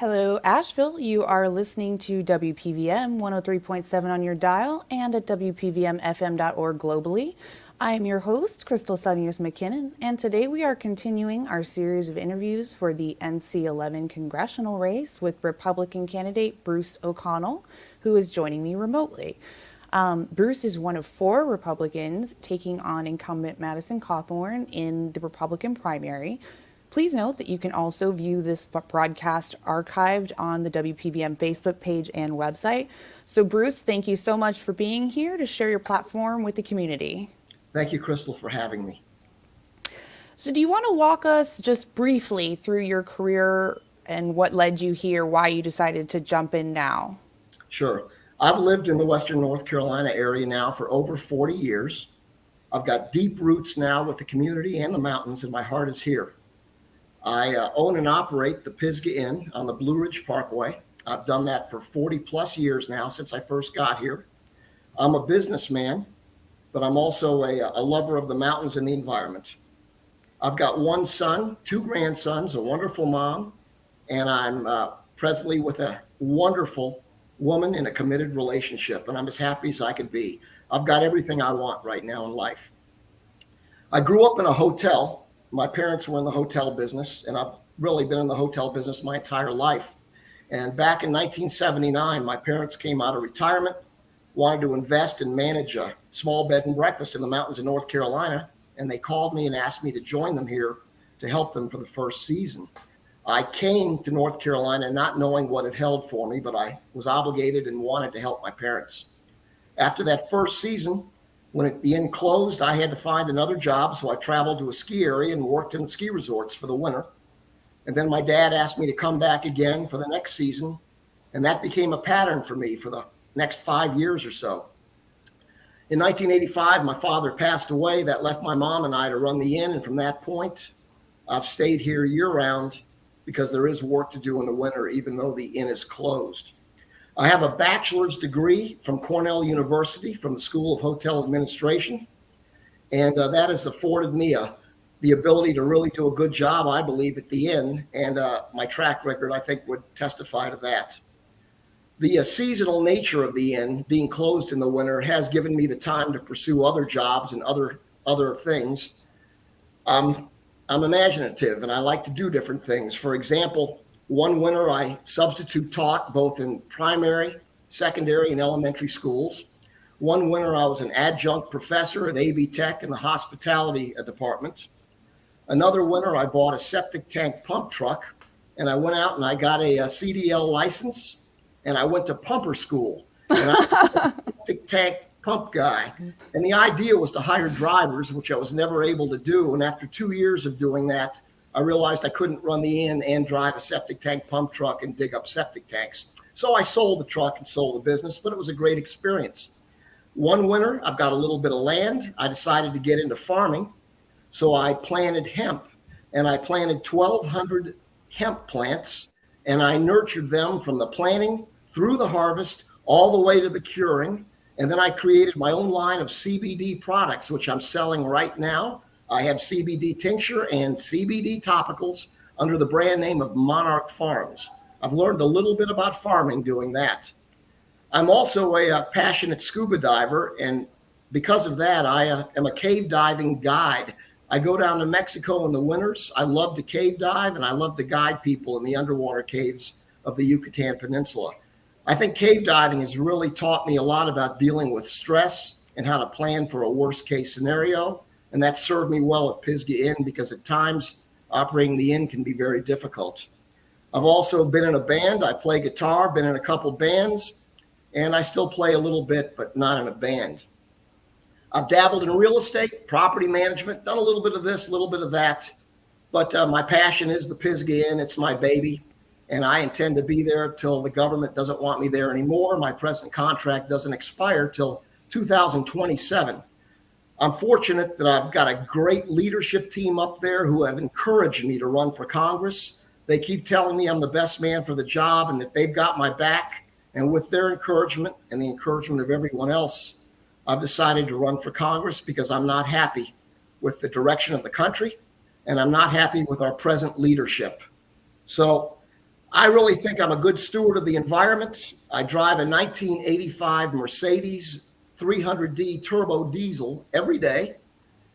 Hello, Asheville. You are listening to WPVM 103.7 on your dial and at WPVMFM.org globally. I am your host, Crystal Sunius McKinnon, and today we are continuing our series of interviews for the NC11 congressional race with Republican candidate Bruce O'Connell, who is joining me remotely. Bruce is one of 4 Republicans taking on incumbent Madison Cawthorn in the Republican primary. Please note that you can also view this broadcast archived on the WPVM Facebook page and website. So Bruce, thank you so much for being here to share your platform with the community. Thank you, Crystal, for having me. So do you want to walk us just briefly through your career and what led you here, why you decided to jump in now? Sure. I've lived in the Western North Carolina area now for over 40 years. I've got deep roots now with the community and the mountains, and my heart is here. I own and operate the Pisgah Inn on the Blue Ridge Parkway. I've done that for 40 plus years now since I first got here. I'm a businessman, but I'm also a lover of the mountains and the environment. I've got 1 son, 2 grandsons, a wonderful mom, and I'm presently with a wonderful woman in a committed relationship, and I'm as happy as I could be. I've got everything I want right now in life. I grew up in a hotel. My parents were in the hotel business, and I've really been in the hotel business my entire life. And back in 1979, my parents came out of retirement, wanted to invest and manage a small bed and breakfast in the mountains of North Carolina, and they called me and asked me to join them here to help them for the first season. I came to North Carolina not knowing what it held for me, but I was obligated and wanted to help my parents. After that first season, when the inn closed, I had to find another job, so I traveled to a ski area and worked in ski resorts for the winter. And then my dad asked me to come back again for the next season, and that became a pattern for me for the next 5 years or so. In 1985, my father passed away. That left my mom and I to run the inn, and from that point, I've stayed here year-round because there is work to do in the winter, even though the inn is closed. I have a bachelor's degree from Cornell University from the School of Hotel Administration, and that has afforded me the ability to really do a good job, I believe, at the inn, and my track record, I think, would testify to that. The seasonal nature of the inn, being closed in the winter, has given me the time to pursue other jobs and other things. I'm imaginative, and I like to do different things. For example, one winter, I substitute taught both in primary, secondary, and elementary schools. One winter, I was an adjunct professor at AV Tech in the hospitality department. Another winter, I bought a septic tank pump truck, and I went out and I got a CDL license, and I went to pumper school. And I was a septic tank pump guy. And the idea was to hire drivers, which I was never able to do. And after 2 years of doing that, I realized I couldn't run the inn and drive a septic tank pump truck and dig up septic tanks. So I sold the truck and sold the business, but it was a great experience. One winter, I've got a little bit of land. I decided to get into farming. So I planted hemp, and I planted 1,200 hemp plants, and I nurtured them from the planting through the harvest, all the way to the curing. And then I created my own line of CBD products, which I'm selling right now. I have CBD tincture and CBD topicals under the brand name of Monarch Farms. I've learned a little bit about farming doing that. I'm also a passionate scuba diver, and because of that, I am a cave diving guide. I go down to Mexico in the winters. I love to cave dive, and I love to guide people in the underwater caves of the Yucatan Peninsula. I think cave diving has really taught me a lot about dealing with stress and how to plan for a worst case scenario. And that served me well at Pisgah Inn because at times operating the inn can be very difficult. I've also been in a band. I play guitar, been in a couple bands, and I still play a little bit, but not in a band. I've dabbled in real estate, property management, done a little bit of this, a little bit of that. But my passion is the Pisgah Inn. It's my baby, and I intend to be there till the government doesn't want me there anymore. My present contract doesn't expire till 2027. I'm fortunate that I've got a great leadership team up there who have encouraged me to run for Congress. They keep telling me I'm the best man for the job and that they've got my back. And with their encouragement and the encouragement of everyone else, I've decided to run for Congress because I'm not happy with the direction of the country, and I'm not happy with our present leadership. So I really think I'm a good steward of the environment. I drive a 1985 Mercedes 300D turbo diesel every day.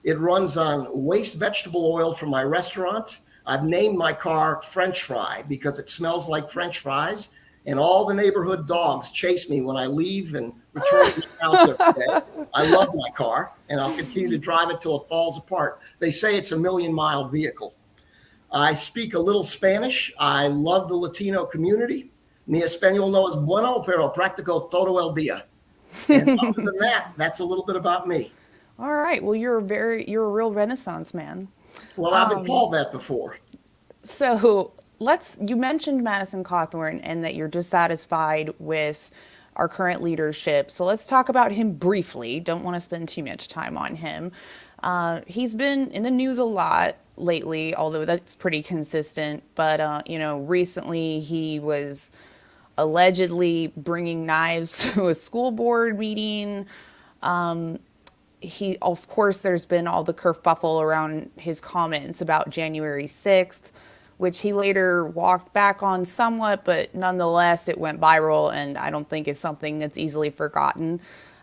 It runs on waste vegetable oil from my restaurant. I've named my car French Fry because it smells like French fries. And all the neighborhood dogs chase me when I leave and return to my house every day. I love my car and I'll continue to drive it till it falls apart. They say it's a million-mile vehicle. I speak a little Spanish. I love the Latino community. Mi español no es bueno, pero practico todo el día. And other than that, that's a little bit about me. All right. Well, you're a real Renaissance man. Well, I've been called that before. So you mentioned Madison Cawthorn and that you're dissatisfied with our current leadership. So let's talk about him briefly. Don't want to spend too much time on him. He's been in the news a lot lately, although that's pretty consistent. But, recently he was allegedly bringing knives to a school board meeting. Of course, there's been all the kerfuffle around his comments about January 6th, which he later walked back on somewhat, but nonetheless, it went viral, and I don't think it's something that's easily forgotten.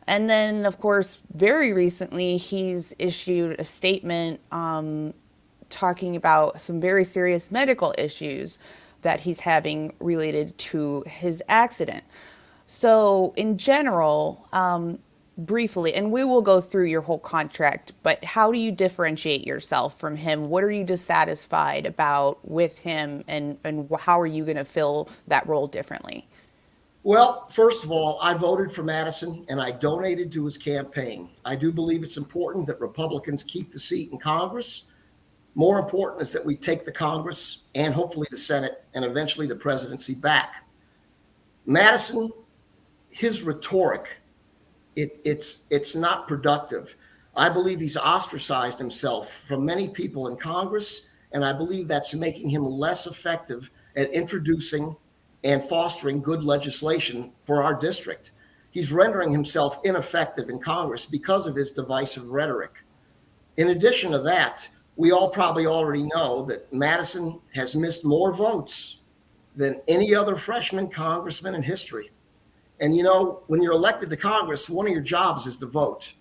And then, of course, very recently, he's issued a statement talking about some very serious medical issues that he's having related to his accident. So, in general, briefly, and we will go through your whole contract, but how do you differentiate yourself from him? What are you dissatisfied about with him, and how are you going to fill that role differently? Well, first of all, I voted for Madison and I donated to his campaign. I do believe it's important that Republicans keep the seat in Congress. More important is that we take the Congress and hopefully the Senate and eventually the presidency back. Madison, his rhetoric, it's not productive. I believe he's ostracized himself from many people in Congress, and I believe that's making him less effective at introducing and fostering good legislation for our district. He's rendering himself ineffective in Congress because of his divisive rhetoric. In addition to that, we all probably already know that Madison has missed more votes than any other freshman congressman in history. And when you're elected to Congress, one of your jobs is to vote.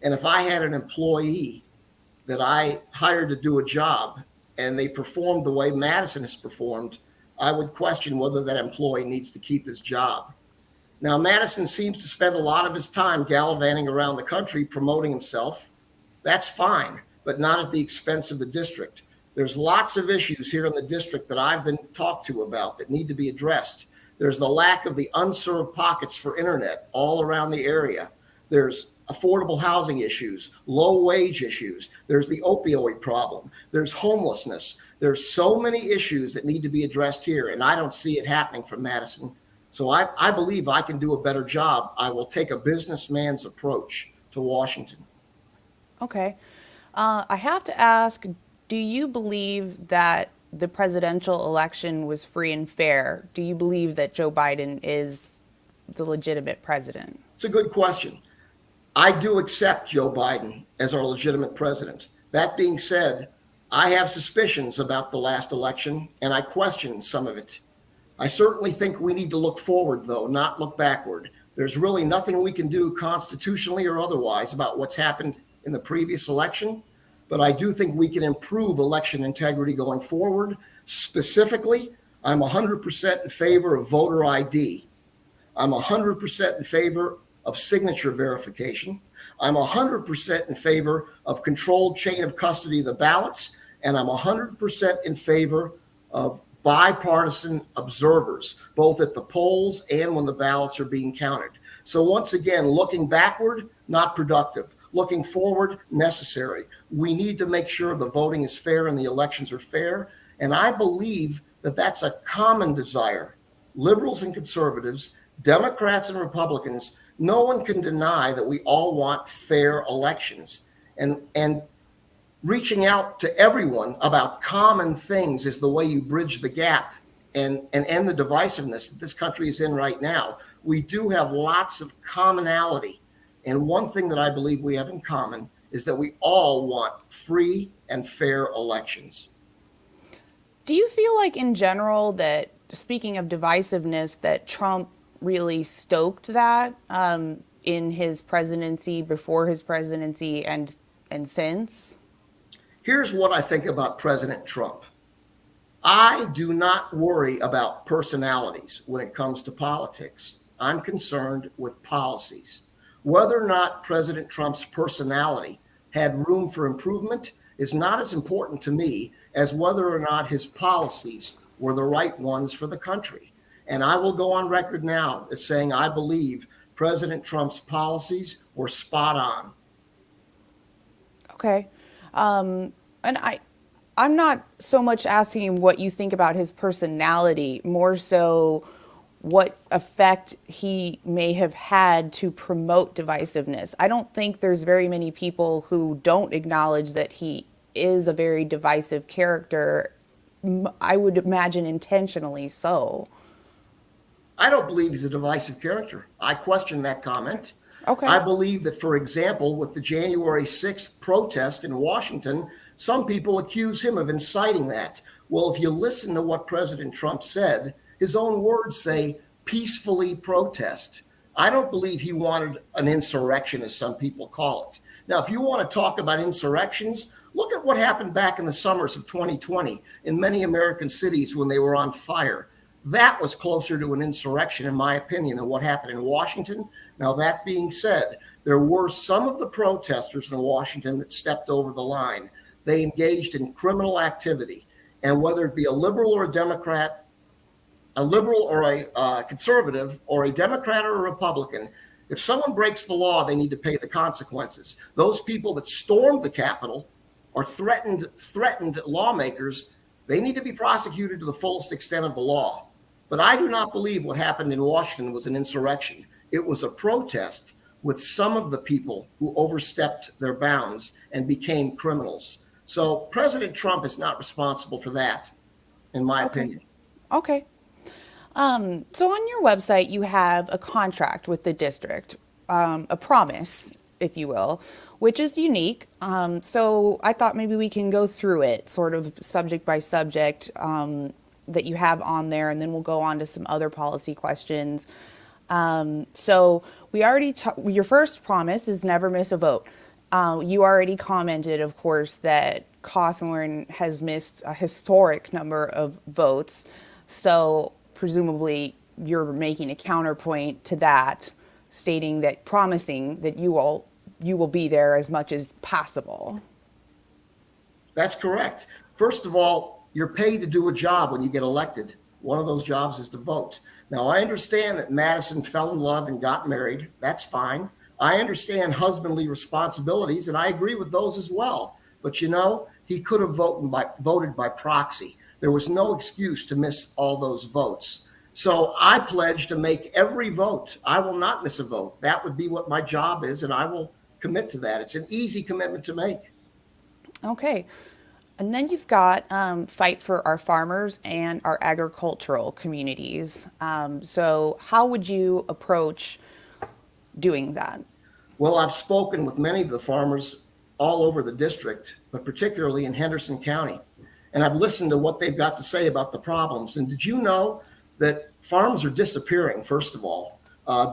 And if I had an employee that I hired to do a job and they performed the way Madison has performed, I would question whether that employee needs to keep his job. Now, Madison seems to spend a lot of his time gallivanting around the country promoting himself. That's fine, but not at the expense of the district. There's lots of issues here in the district that I've been talked to about that need to be addressed. There's the lack of the unserved pockets for internet all around the area. There's affordable housing issues, low wage issues. There's the opioid problem. There's homelessness. There's so many issues that need to be addressed here, and I don't see it happening from Madison. So I believe I can do a better job. I will take a businessman's approach to Washington. Okay. I have to ask, do you believe that the presidential election was free and fair? Do you believe that Joe Biden is the legitimate president? It's a good question. I do accept Joe Biden as our legitimate president. That being said, I have suspicions about the last election, and I question some of it. I certainly think we need to look forward, though, not look backward. There's really nothing we can do constitutionally or otherwise about what's happened in the previous election, but I do think we can improve election integrity going forward. Specifically, I'm 100% in favor of voter ID. I'm 100% in favor of signature verification. I'm 100% in favor of controlled chain of custody of the ballots, and I'm 100% in favor of bipartisan observers, both at the polls and when the ballots are being counted. So once again, looking backward, not productive. Looking forward, necessary. We need to make sure the voting is fair and the elections are fair. And I believe that that's a common desire. Liberals and conservatives, Democrats and Republicans, no one can deny that we all want fair elections. And reaching out to everyone about common things is the way you bridge the gap and end the divisiveness that this country is in right now. We do have lots of commonality. And one thing that I believe we have in common is that we all want free and fair elections. Do you feel like in general that speaking of divisiveness, that Trump really stoked that in his presidency, before his presidency, and since? Here's what I think about President Trump. I do not worry about personalities when it comes to politics. I'm concerned with policies. Whether or not President Trump's personality had room for improvement is not as important to me as whether or not his policies were the right ones for the country. And I will go on record now as saying I believe President Trump's policies were spot on. Okay. And I'm not so much asking what you think about his personality, more so what effect he may have had to promote divisiveness. I don't think there's very many people who don't acknowledge that he is a very divisive character. I would imagine intentionally so. I don't believe he's a divisive character. I question that comment. Okay. I believe that, for example, with the January 6th protest in Washington, some people accuse him of inciting that. Well, if you listen to what President Trump said, his own words say peacefully protest. I don't believe he wanted an insurrection, as some people call it. Now, if you want to talk about insurrections, look at what happened back in the summers of 2020 in many American cities when they were on fire. That was closer to an insurrection, in my opinion, than what happened in Washington. Now, that being said, there were some of the protesters in Washington that stepped over the line. They engaged in criminal activity. And whether it be a liberal or a Democrat, a liberal or a conservative, or a Democrat or a Republican, if someone breaks the law, they need to pay the consequences. Those people that stormed the Capitol or threatened lawmakers, they need to be prosecuted to the fullest extent of the law. But I do not believe what happened in Washington was an insurrection. It was a protest with some of the people who overstepped their bounds and became criminals. So President Trump is not responsible for that, in my opinion. Okay. So on your website, you have a contract with the district, a promise, if you will, which is unique. So I thought maybe we can go through it sort of subject by subject that you have on there, and then we'll go on to some other policy questions. So we already, your first promise is never miss a vote. You already commented, of course, that Cawthorn has missed a historic number of votes. So presumably you're making a counterpoint to that, stating that, promising that you will be there as much as possible. That's correct. First of all, you're paid to do a job when you get elected. One of those jobs is to vote. Now, I understand that Madison fell in love and got married. That's fine. I understand husbandly responsibilities, and I agree with those as well. But you know, he could have voted by proxy. There was no excuse to miss all those votes. So I pledge to make every vote. I will not miss a vote. That would be what my job is, and I will commit to that. It's an easy commitment to make. Okay. And then you've got fight for our farmers and our agricultural communities. So how would you approach doing that? Well, I've spoken with many of the farmers all over the district, but particularly in Henderson County. And I've listened to what they've got to say about the problems. And did you know that farms are disappearing, first of all?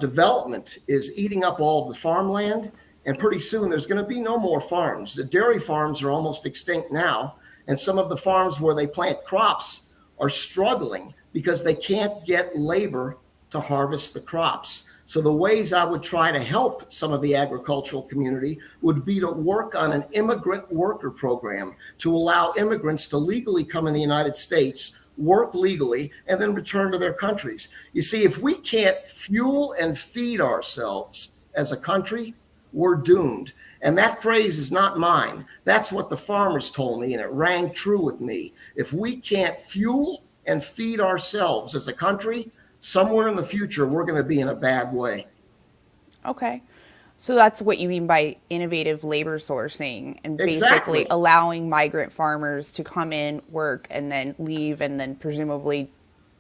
Development is eating up all of the farmland. And pretty soon there's going to be no more farms. The dairy farms are almost extinct now. And some of the farms where they plant crops are struggling because they can't get labor to harvest the crops. So the ways I would try to help some of the agricultural community would be to work on an immigrant worker program to allow immigrants to legally come in the United States, work legally, and then return to their countries. You see, if we can't fuel and feed ourselves as a country, we're doomed. And that phrase is not mine. That's what the farmers told me, and it rang true with me. If we can't fuel and feed ourselves as a country, somewhere in the future, we're going to be in a bad way. Okay. So that's what you mean by innovative labor sourcing, and basically Exactly. allowing migrant farmers to come in, work, and then leave, and then presumably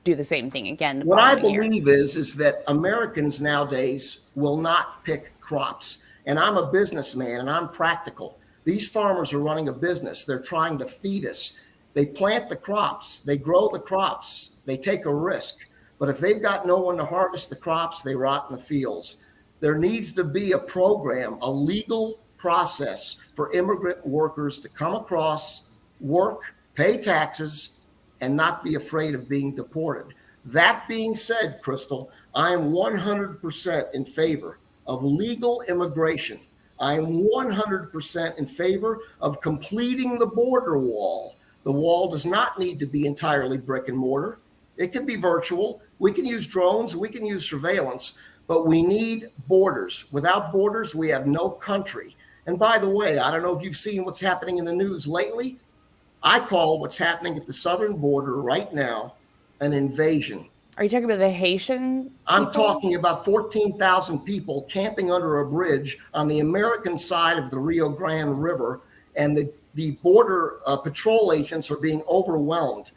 do the same thing again the What I following year. believe is that Americans nowadays will not pick crops. And I'm a businessman and I'm practical. These farmers are running a business. They're trying to feed us. They plant the crops, they grow the crops, they take a risk. But if they've got no one to harvest the crops, they rot in the fields. There needs to be a program, a legal process for immigrant workers to come across, work, pay taxes, and not be afraid of being deported. That being said, Crystal, I am 100% in favor of legal immigration. I am 100% in favor of completing the border wall. The wall does not need to be entirely brick and mortar. It can be virtual. We can use drones. We can use surveillance, but we need borders. Without borders, we have no country. And by the way, I don't know if you've seen what's happening in the news lately. I call what's happening at the southern border right now an invasion. Are you talking about the Haitian people? I'm talking about 14,000 people camping under a bridge on the American side of the Rio Grande River, and the border patrol agents are being overwhelmed.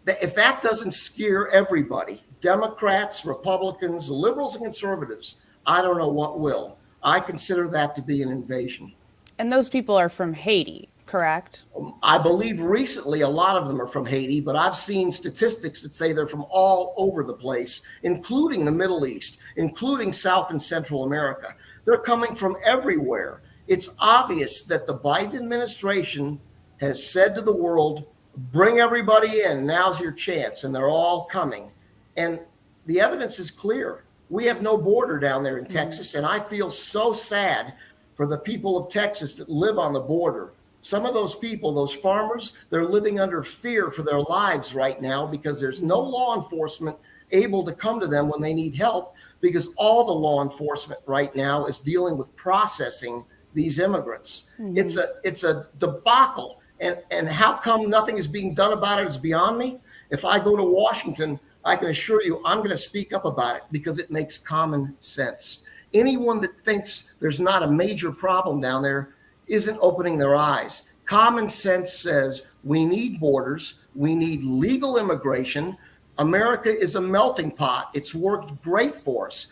If that doesn't scare everybody, Democrats, Republicans, liberals, and conservatives, I don't know what will. I consider that to be an invasion. And those people are from Haiti, correct? I believe recently a lot of them are from Haiti, but I've seen statistics that say they're from all over the place, including the Middle East, including South and Central America. They're coming from everywhere. It's obvious that the Biden administration has said to the world, bring everybody in, now's your chance, and they're all coming. And the evidence is clear. We have no border down there in Texas, and I feel so sad for the people of Texas that live on the border. Some of those people, those farmers, they're living under fear for their lives right now because there's no law enforcement able to come to them when they need help, because all the law enforcement right now is dealing with processing these immigrants. It's a debacle. And how come nothing is being done about it is beyond me. If I go to Washington, I can assure you I'm going to speak up about it because it makes common sense. Anyone that thinks there's not a major problem down there isn't opening their eyes. Common sense says we need borders, we need legal immigration. America is a melting pot. It's worked great for us,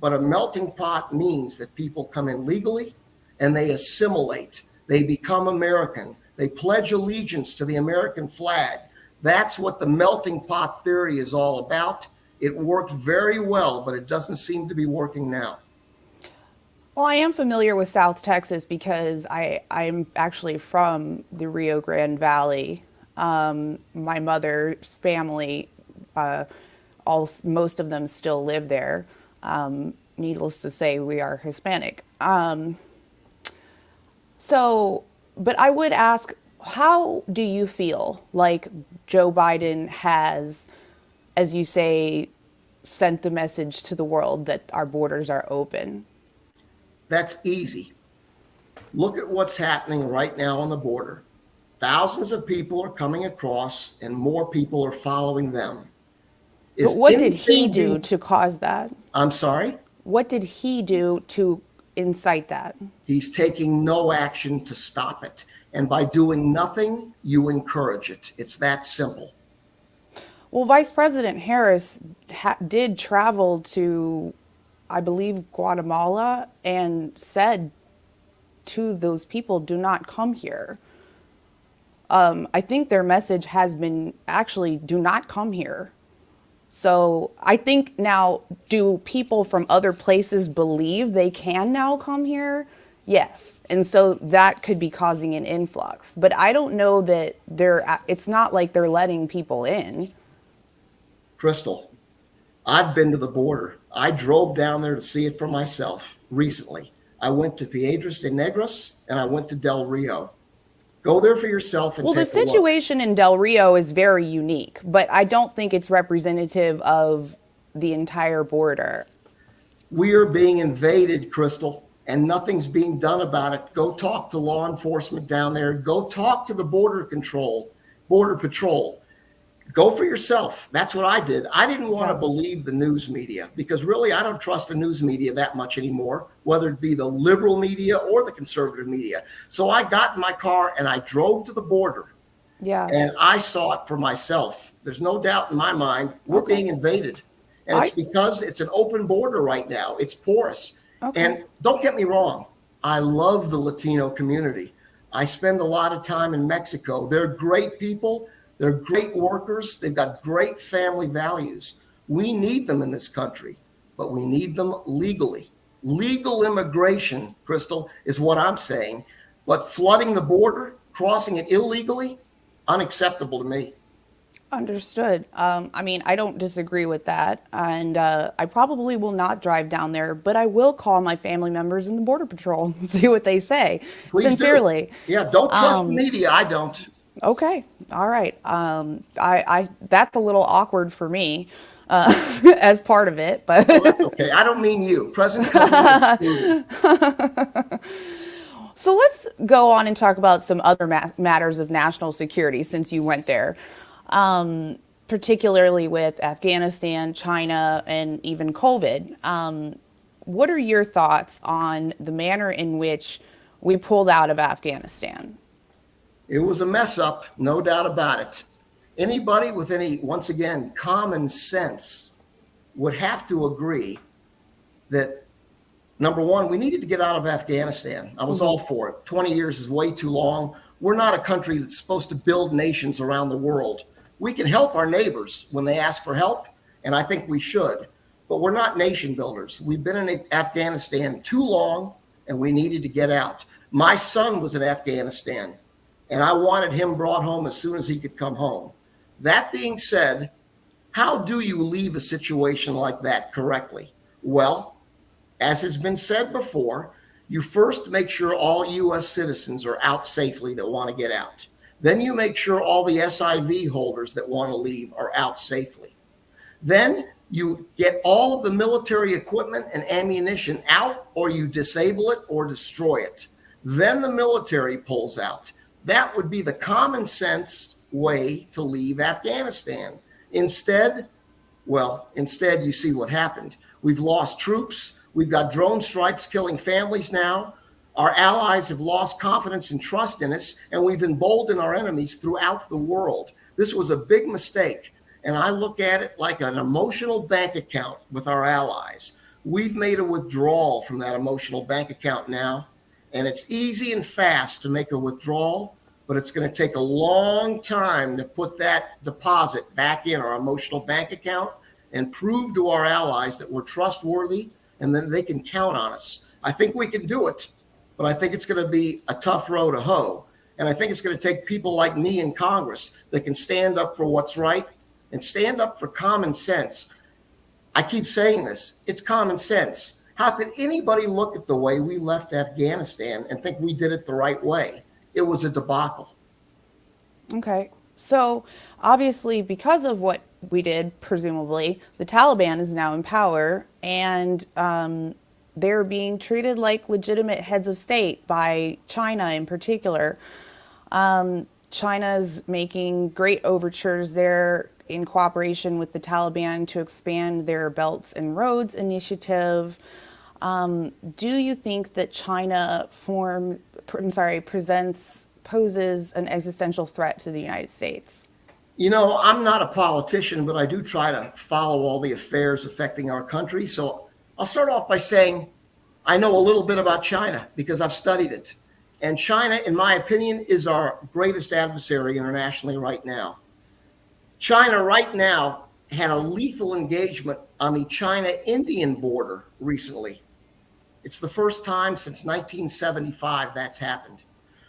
but a melting pot means that people come in legally and they assimilate. They become American. They pledge allegiance to the American flag. That's what the melting pot theory is all about. It worked very well, but it doesn't seem to be working now. Well, I am familiar with South Texas because I'm actually from the Rio Grande Valley. My mother's family, most of them still live there. Needless to say, we are Hispanic. But I would ask, how do you feel like Joe Biden has, as you say, sent the message to the world that our borders are open? That's easy. Look at what's happening right now on the border. Thousands of people are coming across and more people are following them. But what did he do to cause that? I'm sorry? What did he do to incite that? He's taking no action to stop it. And by doing nothing, you encourage it. It's that simple. Well, Vice President Harris did travel to, I believe, Guatemala and said to those people, do not come here. I think their message has been actually, do not come here. So I think now, do people from other places believe they can now come here? Yes. And so that could be causing an influx. But I don't know that it's not like they're letting people in. Crystal, I've been to the border. I drove down there to see it for myself recently. I went to Piedras de Negros and I went to Del Rio. Go there for yourself and take a look. Well, the situation in Del Rio is very unique, but I don't think it's representative of the entire border. We are being invaded, Crystal, and nothing's being done about it. Go talk to law enforcement down there. Go talk to the border patrol. Go for yourself. That's what I did. I didn't want to believe the news media because really I don't trust the news media that much anymore, whether it be the liberal media or the conservative media. So I got in my car and I drove to the border. Yeah. And I saw it for myself. There's no doubt in my mind we're being invaded. And it's because it's an open border right now. It's porous. Okay. And don't get me wrong. I love the Latino community. I spend a lot of time in Mexico. They're great people. They're great workers. They've got great family values. We need them in this country, but we need them legally. Legal immigration, Crystal, is what I'm saying. But flooding the border, crossing it illegally, unacceptable to me. Understood. I mean, I don't disagree with that. And I probably will not drive down there, but I will call my family members in the Border Patrol and see what they say. Please do. Sincerely. Yeah, don't trust the media. I don't. Okay. All right. That's a little awkward for me as part of it, but Well, that's okay. I don't mean you. President Clinton excluded. so let's go on and talk about some other matters of national security since you went there, particularly with Afghanistan, China, and even COVID. What are your thoughts on the manner in which we pulled out of Afghanistan? It was a mess up, no doubt about it. Anybody with any, once again, common sense would have to agree that, number one, we needed to get out of Afghanistan. I was all for it. 20 years is way too long. We're not a country that's supposed to build nations around the world. We can help our neighbors when they ask for help, and I think we should, but we're not nation builders. We've been in Afghanistan too long, and we needed to get out. My son was in Afghanistan, and I wanted him brought home as soon as he could come home. That being said, how do you leave a situation like that correctly? Well, as has been said before, you first make sure all U.S. citizens are out safely that want to get out. Then you make sure all the SIV holders that want to leave are out safely. Then you get all of the military equipment and ammunition out, or you disable it or destroy it. Then the military pulls out. That would be the common sense way to leave Afghanistan. Instead, you see what happened. We've lost troops. We've got drone strikes killing families now. Our allies have lost confidence and trust in us, and we've emboldened our enemies throughout the world. This was a big mistake, and I look at it like an emotional bank account with our allies. We've made a withdrawal from that emotional bank account now, and it's easy and fast to make a withdrawal, but it's going to take a long time to put that deposit back in our emotional bank account and prove to our allies that we're trustworthy and then they can count on us. I think we can do it, but I think it's going to be a tough row to hoe. And I think it's going to take people like me in Congress that can stand up for what's right and stand up for common sense. I keep saying this, it's common sense. How could anybody look at the way we left Afghanistan and think we did it the right way? It was a debacle. Okay. So obviously, because of what we did, presumably, the Taliban is now in power, and they're being treated like legitimate heads of state by China in particular. China's making great overtures there in cooperation with the Taliban to expand their Belts and Roads initiative. Do you think that China poses an existential threat to the United States? You know, I'm not a politician, but I do try to follow all the affairs affecting our country. So I'll start off by saying I know a little bit about China because I've studied it. And China, in my opinion, is our greatest adversary internationally right now. China right now had a lethal engagement on the China-Indian border recently. It's the first time since 1975 that's happened.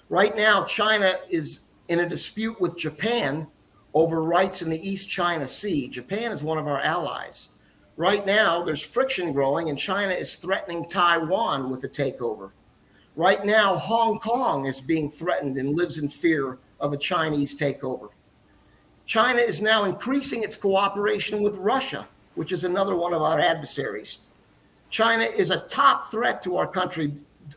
Right now, China is in a dispute with Japan over rights in the East China Sea. Japan is one of our allies. Right now, there's friction growing, and China is threatening Taiwan with a takeover. Right now, Hong Kong is being threatened and lives in fear of a Chinese takeover. China is now increasing its cooperation with Russia, which is another one of our adversaries. China is a top threat to our country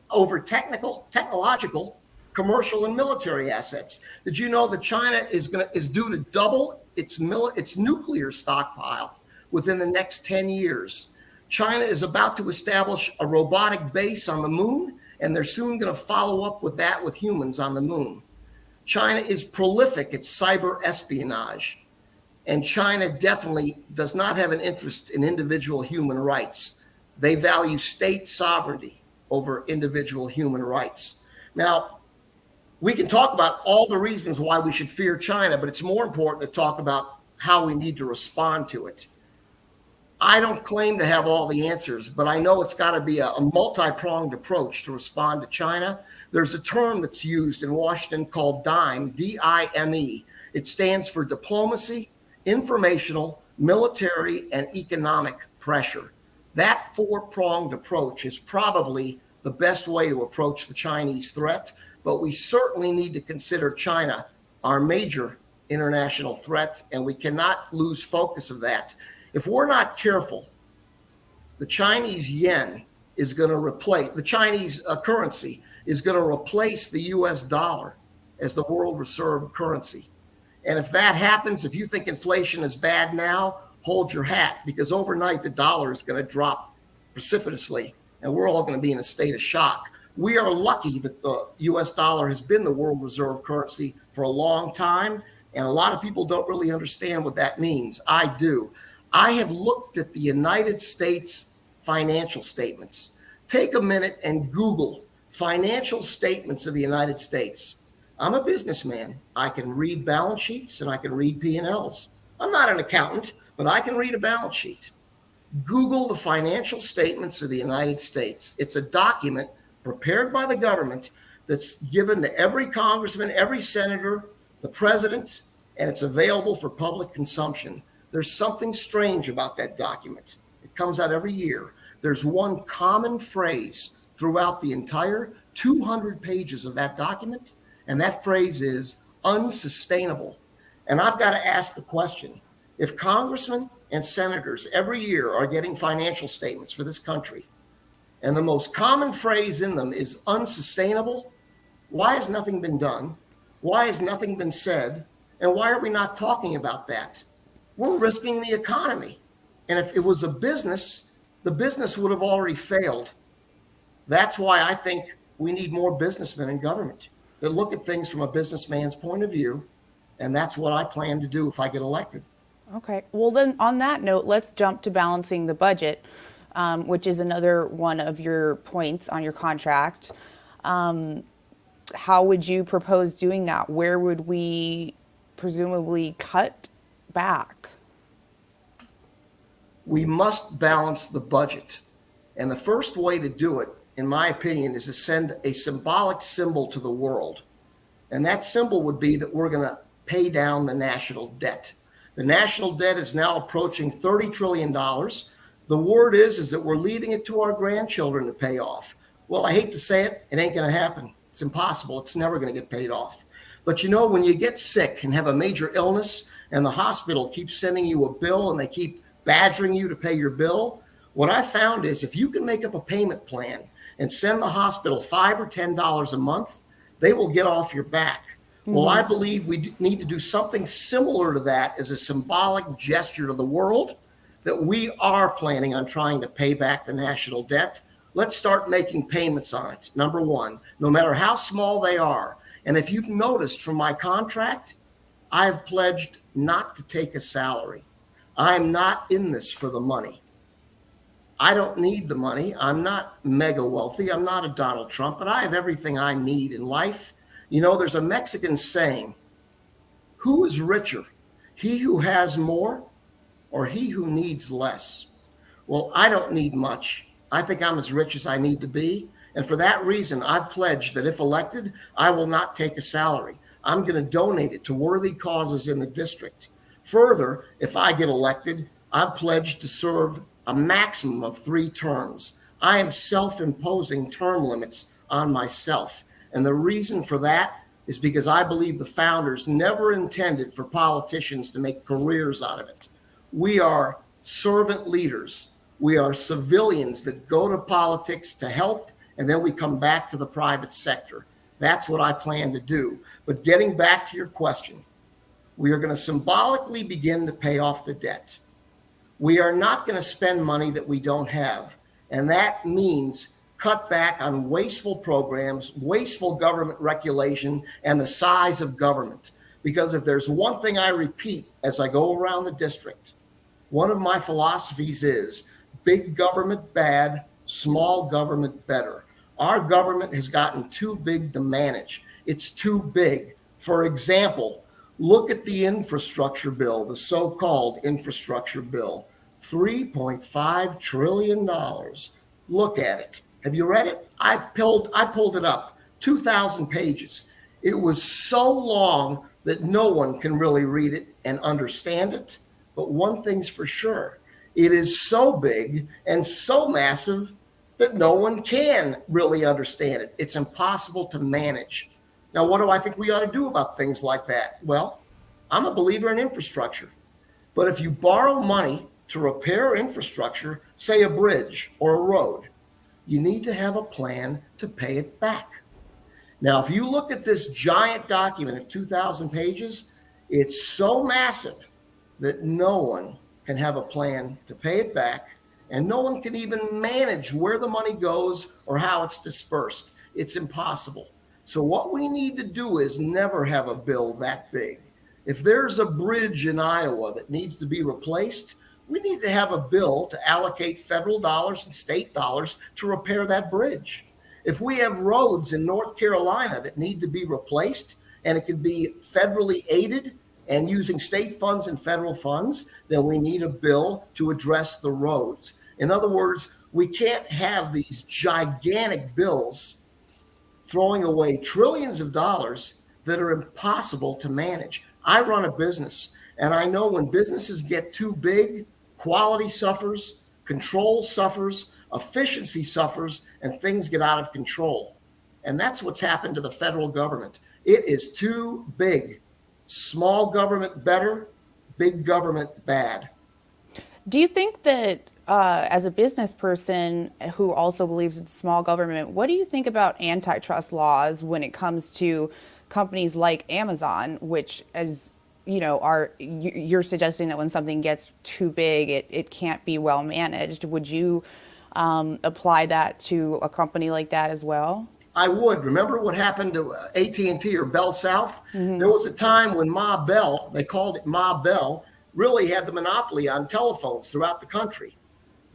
over technological, commercial, and military assets. Did you know that China is due to double its nuclear stockpile within the next 10 years? China is about to establish a robotic base on the moon, and they're soon going to follow up with that with humans on the moon. China is prolific at cyber espionage, and China definitely does not have an interest in individual human rights. They value state sovereignty over individual human rights. Now, We can talk about all the reasons why we should fear China, but it's more important to talk about how we need to respond to it. I don't claim to have all the answers, but I know it's got to be a multi-pronged approach to respond to China. There's a term that's used in Washington called DIME, D-I-M-E. It stands for diplomacy, informational, military, and economic pressure. That four-pronged approach is probably the best way to approach the Chinese threat, but we certainly need to consider China our major international threat, and we cannot lose focus of that. If we're not careful, the Chinese yen is going to replace, the Chinese currency is going to replace the US dollar as the world reserve currency. And if that happens, if you think inflation is bad now, hold your hat, because overnight the dollar is going to drop precipitously and we're all going to be in a state of shock. We are lucky that the US dollar has been the world reserve currency for a long time, and a lot of people don't really understand what that means. I do. I have looked at the United States financial statements. Take a minute and Google financial statements of the United States. I'm a businessman. I can read balance sheets and I can read P&Ls. I'm not an accountant, but I can read a balance sheet. Google the financial statements of the United States. It's a document prepared by the government that's given to every congressman, every senator, the president, and it's available for public consumption. There's something strange about that document. It comes out every year. There's one common phrase throughout the entire 200 pages of that document, and that phrase is unsustainable. And I've got to ask the question, if congressmen and senators every year are getting financial statements for this country, and the most common phrase in them is unsustainable, why has nothing been done? Why has nothing been said? And why are we not talking about that? We're risking the economy. And if it was a business, the business would have already failed. That's why I think we need more businessmen in government that look at things from a businessman's point of view. And that's what I plan to do if I get elected. Okay. Well, then on that note, let's jump to balancing the budget, which is another one of your points on your contract. How would you propose doing that? Where would we presumably cut back? We must balance the budget. And the first way to do it, in my opinion, is to send a symbolic symbol to the world. And that symbol would be that we're going to pay down the national debt. The national debt is now approaching $30 trillion. The word is that we're leaving it to our grandchildren to pay off. Well, I hate to say it, it ain't going to happen. It's impossible. It's never going to get paid off. But you know, when you get sick and have a major illness and the hospital keeps sending you a bill and they keep badgering you to pay your bill, what I found is if you can make up a payment plan and send the hospital $5 or $10 a month, they will get off your back. Mm-hmm. Well, I believe we need to do something similar to that as a symbolic gesture to the world that we are planning on trying to pay back the national debt. Let's start making payments on it. Number one, no matter how small they are. And if you've noticed from my contract, I have pledged not to take a salary. I'm not in this for the money. I don't need the money. I'm not mega wealthy. I'm not a Donald Trump, but I have everything I need in life. You know, there's a Mexican saying, who is richer, he who has more or he who needs less? Well, I don't need much. I think I'm as rich as I need to be. And for that reason, I've pledged that if elected, I will not take a salary. I'm going to donate it to worthy causes in the district. Further, if I get elected, I've pledged to serve a maximum of 3 terms. I am self-imposing term limits on myself. And the reason for that is because I believe the founders never intended for politicians to make careers out of it. We are servant leaders. We are civilians that go to politics to help, and then we come back to the private sector. That's what I plan to do. But getting back to your question, we are going to symbolically begin to pay off the debt. We are not going to spend money that we don't have. And that means cut back on wasteful programs, wasteful government regulation, and the size of government. Because if there's one thing I repeat as I go around the district, one of my philosophies is big government bad, small government better. Our government has gotten too big to manage. It's too big. For example, look at the infrastructure bill, the so-called infrastructure bill, $3.5 trillion. Look at it. Have you read it? I pulled it up, 2,000 pages. It was so long that no one can really read it and understand it. But one thing's for sure, it is so big and so massive that no one can really understand it. It's impossible to manage. Now, what do I think we ought to do about things like that? Well, I'm a believer in infrastructure. But if you borrow money to repair infrastructure, say a bridge or a road, you need to have a plan to pay it back. Now, if you look at this giant document of 2,000 pages, it's so massive that no one can have a plan to pay it back, and no one can even manage where the money goes or how it's dispersed. It's impossible. So what we need to do is never have a bill that big. If there's a bridge in Iowa that needs to be replaced, we need to have a bill to allocate federal dollars and state dollars to repair that bridge. If we have roads in North Carolina that need to be replaced and it can be federally aided and using state funds and federal funds, then we need a bill to address the roads. In other words, we can't have these gigantic bills throwing away trillions of dollars that are impossible to manage. I run a business, and I know when businesses get too big, quality suffers, control suffers, efficiency suffers, and things get out of control. And that's what's happened to the federal government. It is too big. Small government better, big government bad. Do you think that as a business person who also believes in small government, what do you think about antitrust laws when it comes to companies like Amazon, which, as you know, you're suggesting that when something gets too big, it can't be well managed. Would you apply that to a company like that as well? I would. Remember what happened to AT&T or Bell South? There was a time when Ma Bell, they called it Ma Bell, really had the monopoly on telephones throughout the country.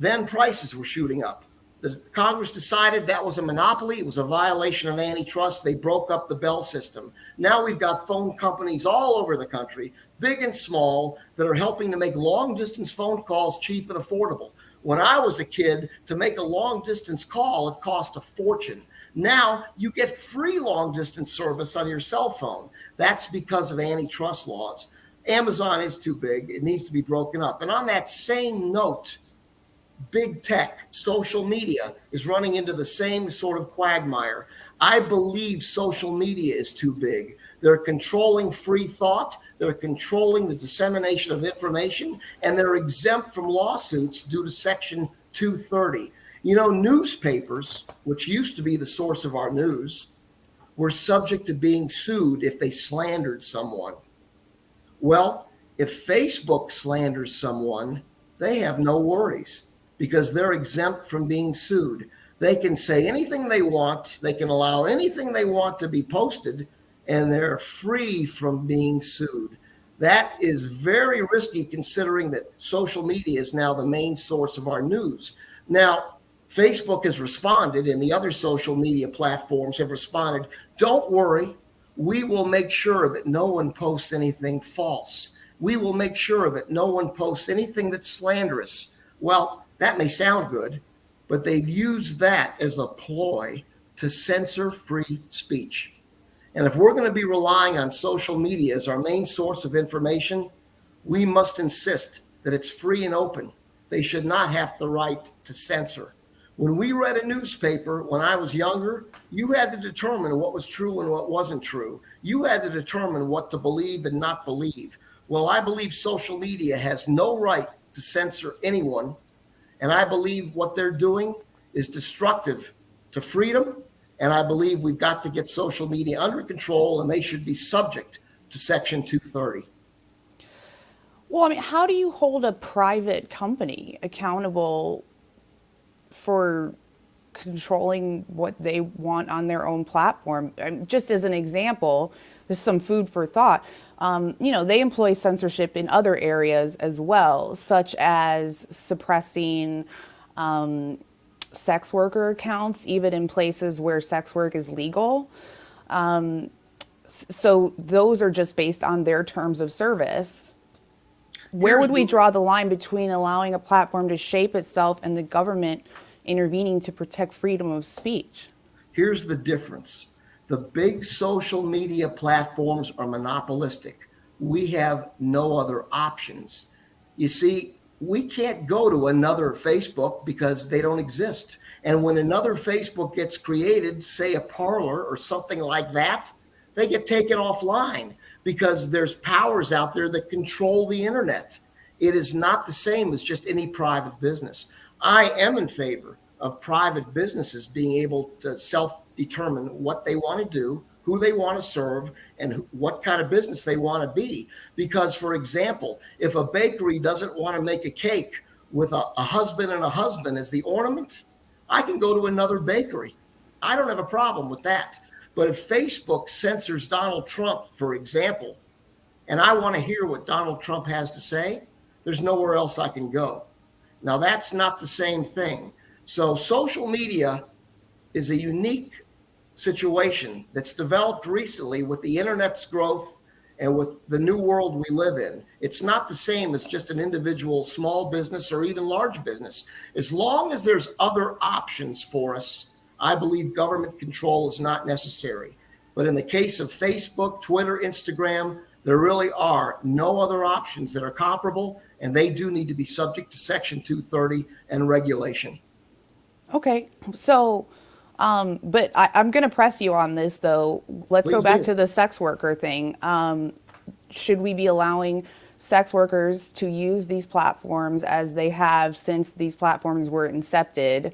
Then prices were shooting up. The Congress decided that was a monopoly. It was a violation of antitrust. They broke up the Bell system. Now we've got phone companies all over the country, big and small, that are helping to make long distance phone calls cheap and affordable. When I was a kid, to make a long distance call, it cost a fortune. Now you get free long distance service on your cell phone. That's because of antitrust laws. Amazon is too big. It needs to be broken up. And on that same note, big tech, social media is running into the same sort of quagmire. I believe social media is too big. They're controlling free thought. They're controlling the dissemination of information, and they're exempt from lawsuits due to Section 230. You know, newspapers, which used to be the source of our news, were subject to being sued if they slandered someone. Well, if Facebook slanders someone, they have no worries because they're exempt from being sued. They can say anything they want. They can allow anything they want to be posted, and they're free from being sued. That is very risky considering that social media is now the main source of our news. Now, Facebook has responded and the other social media platforms have responded. Don't worry, we will make sure that no one posts anything false. We will make sure that no one posts anything that's slanderous. Well, that may sound good, but they've used that as a ploy to censor free speech. And if we're going to be relying on social media as our main source of information, we must insist that it's free and open. They should not have the right to censor. When we read a newspaper when I was younger, you had to determine what was true and what wasn't true. You had to determine what to believe and not believe. Well, I believe social media has no right to censor anyone. And I believe what they're doing is destructive to freedom. And I believe we've got to get social media under control, and they should be subject to Section 230. Well, I mean, how do you hold a private company accountable for controlling what they want on their own platform? Just as an example, there's some food for thought. They employ censorship in other areas as well, such as suppressing sex worker accounts, even in places where sex work is legal. So those are just based on their terms of service. Where would Here's we the draw the line between allowing a platform to shape itself and the government intervening to protect freedom of speech? Here's the difference. The big social media platforms are monopolistic. We have no other options. You see, we can't go to another Facebook because they don't exist. And when another Facebook gets created, say a Parler or something like that, they get taken offline because there's powers out there that control the internet. It is not the same as just any private business. I am in favor of private businesses being able to self determine what they want to do, who they want to serve, and what kind of business they want to be. Because, for example, if a bakery doesn't want to make a cake with a husband and a husband as the ornament, I can go to another bakery. I don't have a problem with that. But if Facebook censors Donald Trump, for example, and I want to hear what Donald Trump has to say, there's nowhere else I can go. Now, that's not the same thing. So, social media is a unique situation that's developed recently with the internet's growth and with the new world we live in. It's not the same as just an individual small business or even large business. As long as there's other options for us, I believe government control is not necessary. But in the case of Facebook, Twitter, Instagram, there really are no other options that are comparable, and they do need to be subject to Section 230 and regulation. Okay, so, but I'm going to press you on this though. Let's go Please back do. to the sex worker thing. Should we be allowing sex workers to use these platforms as they have since these platforms were incepted?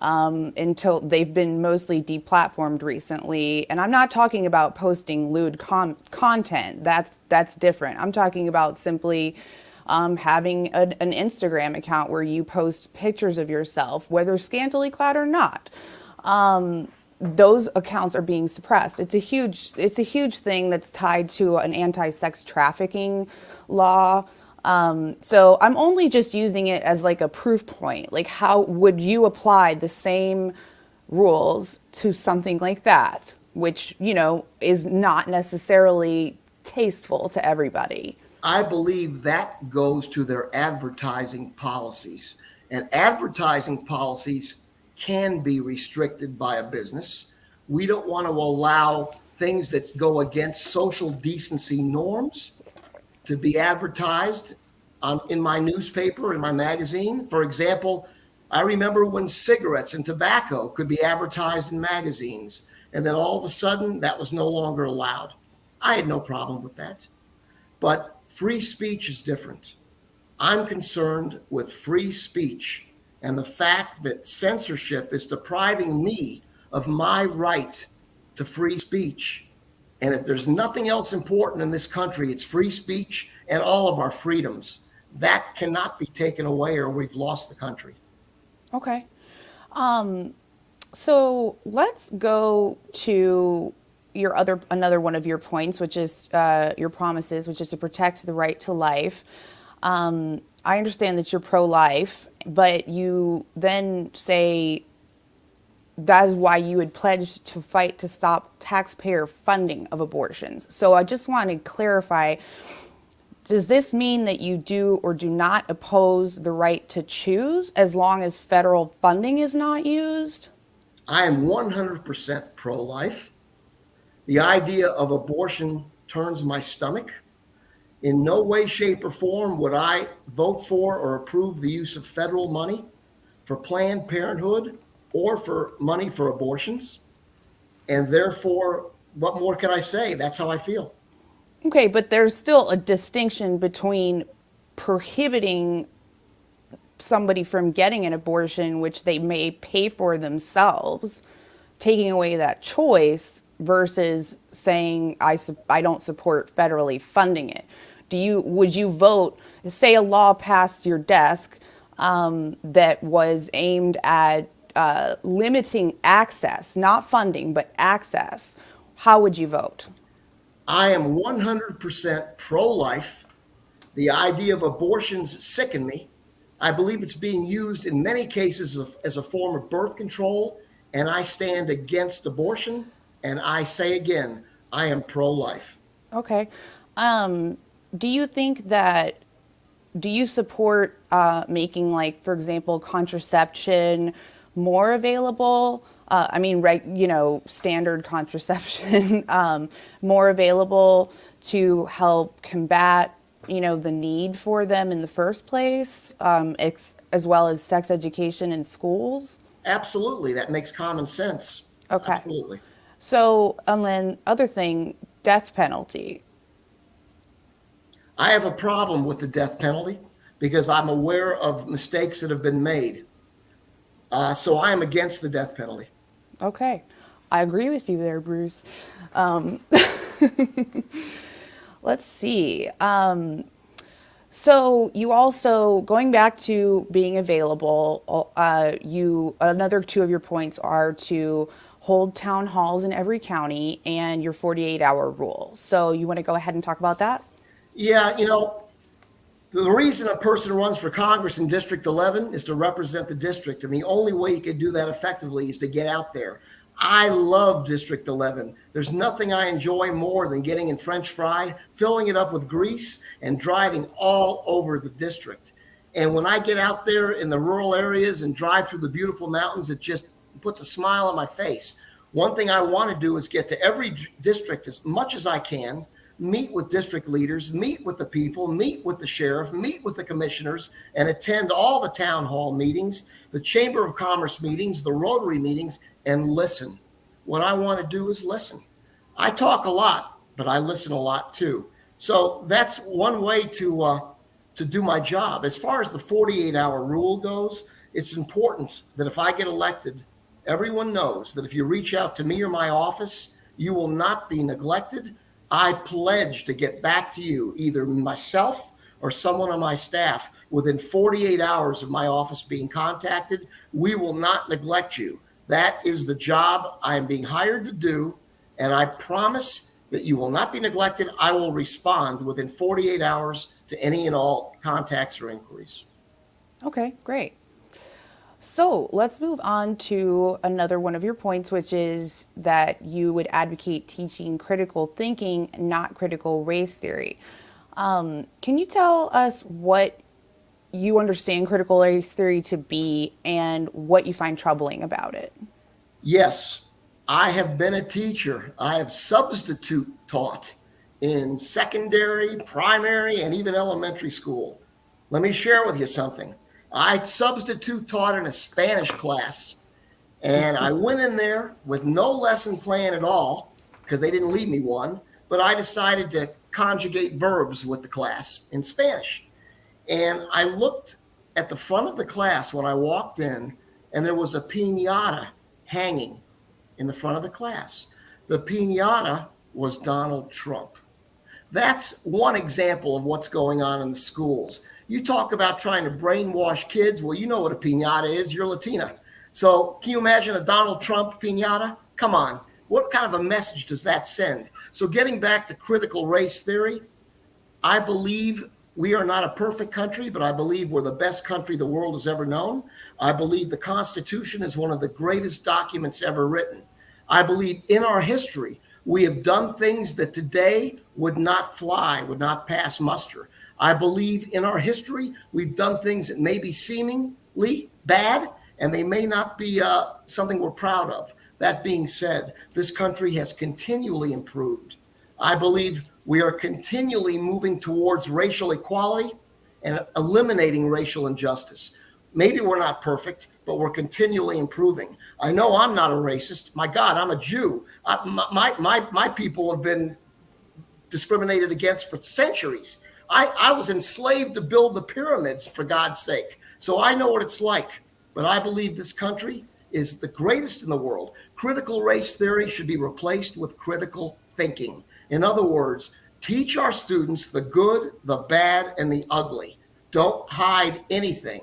Until they've been mostly deplatformed recently. And I'm not talking about posting lewd content. That's different. I'm talking about simply having an Instagram account where you post pictures of yourself, whether scantily clad or not. Those accounts are being suppressed. It's a huge thing that's tied to an anti-sex trafficking law. So I'm only just using it as like a proof point. Like, how would you apply the same rules to something like that, which, is not necessarily tasteful to everybody? I believe that goes to their advertising policies. And advertising policies can be restricted by a business. We don't want to allow things that go against social decency norms to be advertised in my newspaper, in my magazine. For example, I remember when cigarettes and tobacco could be advertised in magazines, and then all of a sudden that was no longer allowed. I had no problem with that. But free speech is different. I'm concerned with free speech and the fact that censorship is depriving me of my right to free speech. And if there's nothing else important in this country, it's free speech and all of our freedoms. That cannot be taken away or we've lost the country. Okay. So let's go to another one of your points, which is your promises, which is to protect the right to life. I understand that you're pro-life, but you then say that is why you had pledged to fight to stop taxpayer funding of abortions. So I just want to clarify, does this mean that you do or do not oppose the right to choose as long as federal funding is not used? I am 100% pro-life. The idea of abortion turns my stomach. In no way, shape, or form would I vote for or approve the use of federal money for Planned Parenthood or for money for abortions. And therefore, what more can I say? That's how I feel. Okay, but there's still a distinction between prohibiting somebody from getting an abortion, which they may pay for themselves, taking away that choice versus saying, I don't support federally funding it. Would you vote, say a law passed your desk that was aimed at limiting access, not funding, but access? How would you vote? I am 100% pro-life. The idea of abortions sicken me. I believe it's being used in many cases as a form of birth control, and I stand against abortion. And I say again, I am pro-life. Okay. Um, do you think that do you support making, like, for example, contraception more available? I mean, right, standard contraception more available to help combat, the need for them in the first place, as well as sex education in schools? Absolutely. That makes common sense. Okay. Absolutely. So, and then other thing, death penalty. I have a problem with the death penalty because I'm aware of mistakes that have been made. So I am against the death penalty. Okay. I agree with you there, Bruce. Um, let's see. So you also, going back to being available, you another two of your points are to hold town halls in every county and your 48-hour rule. So you want to go ahead and talk about that? Yeah, the reason a person runs for Congress in District 11 is to represent the district. And the only way you can do that effectively is to get out there. I love District 11. There's nothing I enjoy more than getting in French fry, filling it up with grease, and driving all over the district. And when I get out there in the rural areas and drive through the beautiful mountains, it just puts a smile on my face. One thing I want to do is get to every district as much as I can, meet with district leaders, meet with the people, meet with the sheriff, meet with the commissioners, and attend all the town hall meetings, the Chamber of Commerce meetings, the Rotary meetings, and listen. What I want to do is listen. I talk a lot, but I listen a lot too. So that's one way to do my job. As far as the 48-hour rule goes, it's important that if I get elected, everyone knows that if you reach out to me or my office, you will not be neglected. I pledge to get back to you, either myself or someone on my staff, within 48 hours of my office being contacted. We will not neglect you. That is the job I am being hired to do. And I promise that you will not be neglected. I will respond within 48 hours to any and all contacts or inquiries. Okay, great. So let's move on to another one of your points, which is that you would advocate teaching critical thinking, not critical race theory. Can you tell us what you understand critical race theory to be and what you find troubling about it? Yes, I have been a teacher. I have substitute taught in secondary, primary, and even elementary school. Let me share with you something. I substitute taught in a Spanish class, and I went in there with no lesson plan at all because they didn't leave me one, but I decided to conjugate verbs with the class in Spanish. And I looked at the front of the class when I walked in, and there was a piñata hanging in the front of the class. The piñata was Donald Trump. That's one example of what's going on in the schools. You talk about trying to brainwash kids. Well, you know what a piñata is. You're Latina. So can you imagine a Donald Trump piñata? Come on. What kind of a message does that send? So getting back to critical race theory, I believe we are not a perfect country, but I believe we're the best country the world has ever known. I believe the Constitution is one of the greatest documents ever written. I believe in our history, we have done things that today would not fly, would not pass muster. I believe in our history, we've done things that may be seemingly bad, and they may not be something we're proud of. That being said, this country has continually improved. I believe we are continually moving towards racial equality and eliminating racial injustice. Maybe we're not perfect, but we're continually improving. I know I'm not a racist. My God, I'm a Jew. My people have been discriminated against for centuries. I was enslaved to build the pyramids, for God's sake. So I know what it's like. But I believe this country is the greatest in the world. Critical race theory should be replaced with critical thinking. In other words, teach our students the good, the bad, and the ugly. Don't hide anything,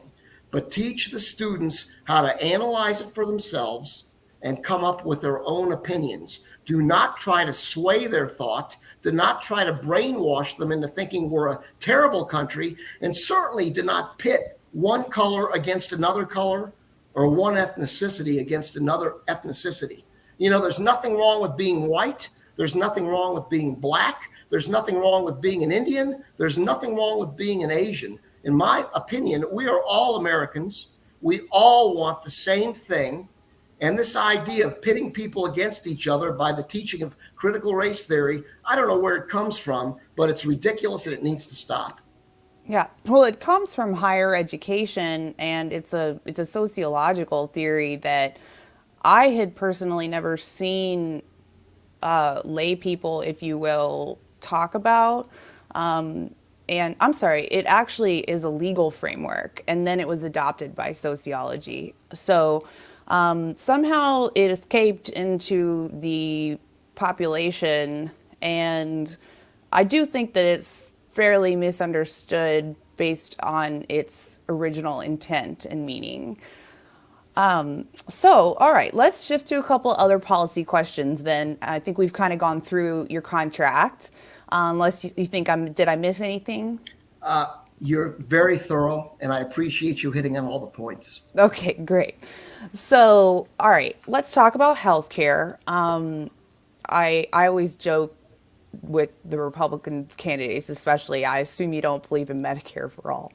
but teach the students how to analyze it for themselves and come up with their own opinions. Do not try to sway their thought. Do not try to brainwash them into thinking we're a terrible country, and certainly do not pit one color against another color or one ethnicity against another ethnicity. You know, there's nothing wrong with being white, There's nothing wrong with being black. There's nothing wrong with being an Indian. There's nothing wrong with being an Asian. In my opinion, we are all Americans. We all want the same thing. And this idea of pitting people against each other by the teaching of critical race theory, I don't know where it comes from, but it's ridiculous and it needs to stop. Yeah, well, it comes from higher education, and it's a sociological theory that I had personally never seen lay people, if you will, talk about. And I'm sorry, it actually is a legal framework, and then it was adopted by sociology. So somehow it escaped into the population, and I do think that it's fairly misunderstood based on its original intent and meaning. So, all right, let's shift to a couple other policy questions then. I think we've kind of gone through your contract. Unless you think did I miss anything? You're very thorough, and I appreciate you hitting on all the points. Okay, great. So, all right, let's talk about healthcare. I always joke with the Republican candidates, especially. I assume you don't believe in Medicare for all.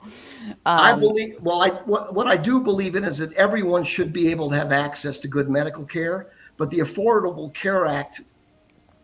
I believe, well, what I do believe in is that everyone should be able to have access to good medical care, but the Affordable Care Act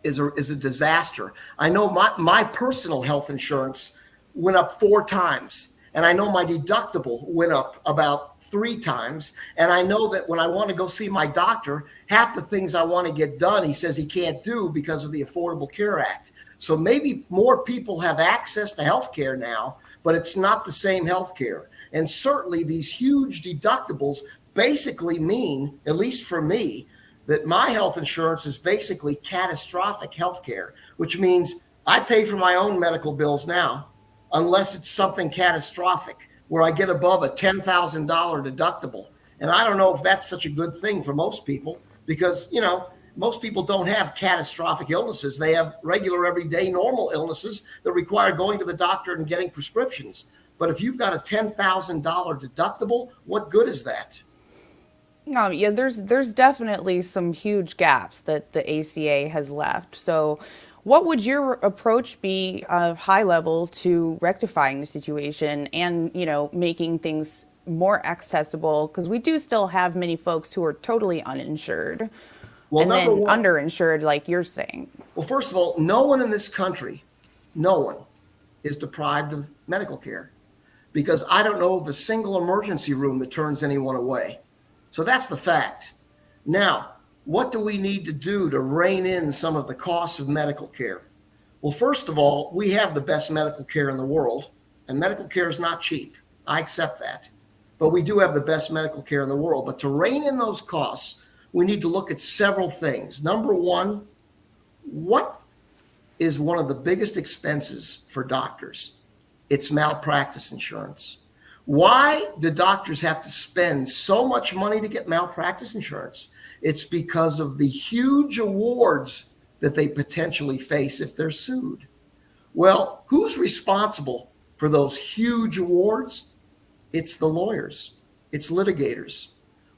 is a disaster. I know my personal health insurance went up 4 times, and I know my deductible went up about 3 times. And I know that when I want to go see my doctor, half the things I want to get done, he says he can't do because of the Affordable Care Act. So maybe more people have access to health care now, but it's not the same health care. And certainly these huge deductibles basically mean, at least for me, that my health insurance is basically catastrophic health care, which means I pay for my own medical bills now, unless it's something catastrophic where I get above a $10,000 deductible. And I don't know if that's such a good thing for most people because, most people don't have catastrophic illnesses. They have regular, everyday, normal illnesses that require going to the doctor and getting prescriptions. But if you've got a $10,000 deductible, what good is that? No, yeah, there's definitely some huge gaps that the ACA has left. So, what would your approach be, high level, to rectifying the situation and making things more accessible? Because we do still have many folks who are totally uninsured, Well, and then number one, underinsured, like you're saying. well, first of all, no one in this country, no one is deprived of medical care because I don't know of a single emergency room that turns anyone away. So that's the fact. Now, what do we need to do to rein in some of the costs of medical care? Well, first of all, we have the best medical care in the world, and medical care is not cheap. I accept that. But we do have the best medical care in the world. But to rein in those costs, we need to look at several things. Number one, what is one of the biggest expenses for doctors? It's malpractice insurance. Why do doctors have to spend so much money to get malpractice insurance? It's because of the huge awards that they potentially face if they're sued. Well, who's responsible for those huge awards? It's the lawyers, it's litigators.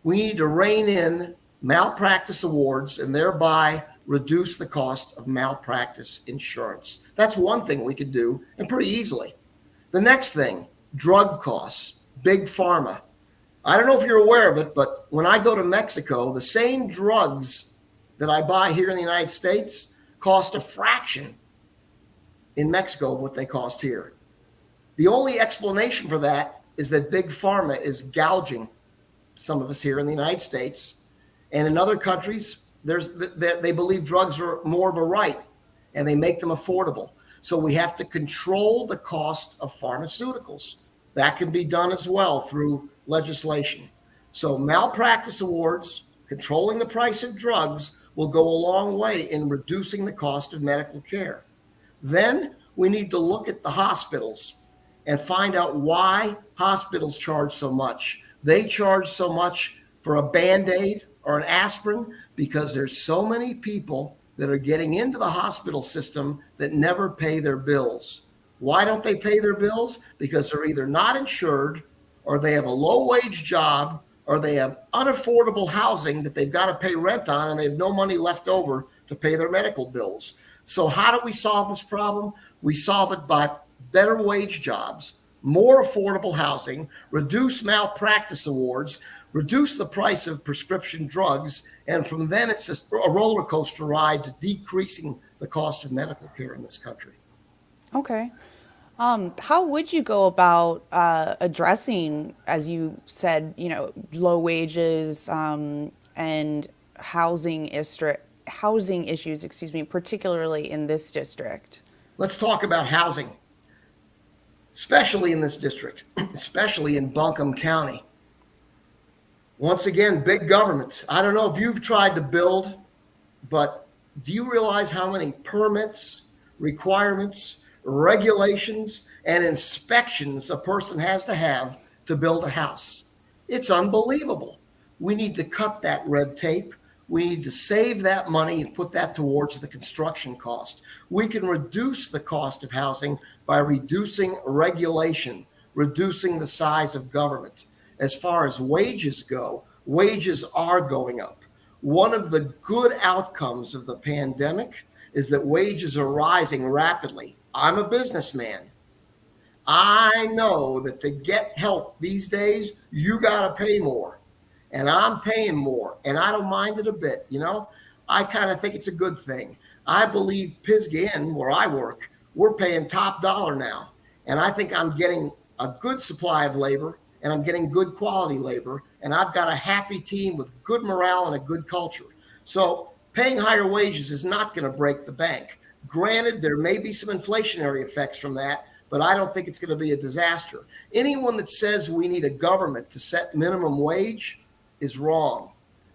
We need to rein in malpractice awards and thereby reduce the cost of malpractice insurance. That's one thing we could do, and pretty easily. The next thing, drug costs, big pharma. I don't know if you're aware of it, but when I go to Mexico, the same drugs that I buy here in the United States cost a fraction in Mexico of what they cost here. The only explanation for that is that big pharma is gouging some of us here in the United States. And in other countries, they believe drugs are more of a right and they make them affordable. So we have to control the cost of pharmaceuticals. That can be done as well through legislation. So malpractice awards, controlling the price of drugs will go a long way in reducing the cost of medical care. Then we need to look at the hospitals and find out why hospitals charge so much. They charge so much for a Band-Aid or an aspirin because there's so many people that are getting into the hospital system that never pay their bills. Why don't they pay their bills? Because they're either not insured or they have a low-wage job or they have unaffordable housing that they've got to pay rent on and they have no money left over to pay their medical bills. So how do we solve this problem? We solve it by better wage jobs, more affordable housing, reduce malpractice awards, reduce the price of prescription drugs, and from then it's a roller coaster ride to decreasing the cost of medical care in this country. Okay. How would you go about addressing, as you said, low wages and housing issues, excuse me, particularly in this district? Let's talk about housing, especially in this district, especially in Buncombe County. Once again, big government. I don't know if you've tried to build, but do you realize how many permits, requirements, regulations, and inspections a person has to have to build a house? It's unbelievable. We need to cut that red tape. We need to save that money and put that towards the construction cost. We can reduce the cost of housing by reducing regulation, reducing the size of government. As far as wages go, wages are going up. One of the good outcomes of the pandemic is that wages are rising rapidly. I'm a businessman. I know that to get help these days, you got to pay more. And I'm paying more, and I don't mind it a bit. I kind of think it's a good thing. I believe Pisgah Inn, where I work, we're paying top dollar now. And I think I'm getting a good supply of labor, and I'm getting good quality labor, and I've got a happy team with good morale and a good culture. So paying higher wages is not going to break the bank. Granted, there may be some inflationary effects from that, but I don't think it's going to be a disaster. Anyone that says we need a government to set minimum wage is wrong.